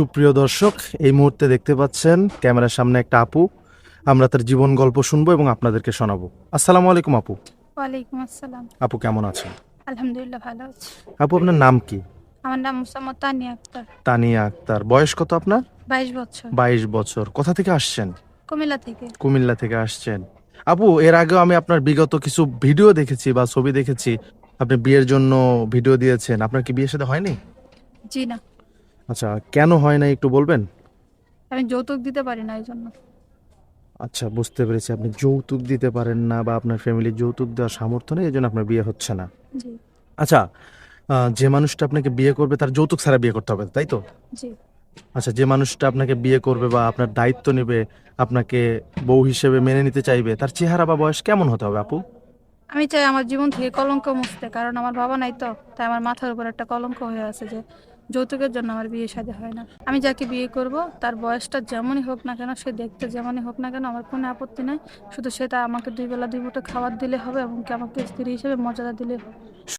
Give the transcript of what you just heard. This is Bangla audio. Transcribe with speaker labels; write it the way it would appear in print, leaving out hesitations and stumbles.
Speaker 1: সুপ্রিয় দর্শক, এই মুহূর্তে দেখতে পাচ্ছেন ক্যামেরার সামনে একটা আপু। আমরা তার জীবন গল্প শুনবো এবং আপনাদেরকে শোনাবো। আসসালামু আলাইকুম আপু।
Speaker 2: ওয়ালাইকুম আসসালাম।
Speaker 1: আপু কেমন আছেন?
Speaker 2: আলহামদুলিল্লাহ ভালো আছি।
Speaker 1: আপু আপনার নাম কি?
Speaker 2: আমার নাম মোসাম্মদ তানিয়া আক্তার।
Speaker 1: তানিয়া আক্তার। বয়স কত আপনার?
Speaker 2: 22 বছর।
Speaker 1: 22 বছর। কোথা থেকে আসছেন?
Speaker 2: কুমিল্লা থেকে।
Speaker 1: কুমিল্লা থেকে আসছেন। আপু, এর আগেও আমি আপনার বিগত কিছু ভিডিও দেখেছি বা ছবি দেখেছি। আপনি বিয়ের জন্য ভিডিও দিয়েছেন। আপনার কি বিয়ের সাথে হয়নি?
Speaker 2: জি না,
Speaker 1: আচ্ছা, কেন হয় না একটু বলবেন?
Speaker 2: আমি যৌতুক দিতে পারি না এই জন্য।
Speaker 1: আচ্ছা, বুঝতে পেরেছি। আপনি যৌতুক দিতে পারেন না বা আপনার ফ্যামিলির যৌতুক দেওয়ার সামর্থ্য নেই, এই জন্য আপনার বিয়ে হচ্ছে না।
Speaker 2: জি।
Speaker 1: আচ্ছা, যে মানুষটা আপনাকে বিয়ে করবে তার যৌতুক ছাড়া বিয়ে করতে হবে, তাই তো?
Speaker 2: জি।
Speaker 1: আচ্ছা, যে মানুষটা আপনাকে বিয়ে করবে বা আপনার দায়িত্ব নেবে, আপনাকে বউ হিসেবে মেনে নিতে চাইবে, তার চেহারা বা বয়স কেমন হতে হবে আপু?
Speaker 2: আমি চাই আমার জীবন থেকে কলঙ্ক মুছতে, কারণ আমার বাবা নাই তো, তাই আমার মাথার উপর একটা কলঙ্ক হয়ে আছে যে যৌতুকের জন্য আমার বিয়ে শাদী হয় না। আমি যাকে বিয়ে করব তার বয়সটা যেমনই হোক না কেন, সে দেখতে যেমনই হোক না কেন, আমার কোনো আপত্তি নাই। শুধু সেটা আমাকে 2 বেলা 2 মুঠো খাবার দিলে হবে এবং কি আমাকে স্ত্রী হিসেবে মর্যাদা দিলে হবে।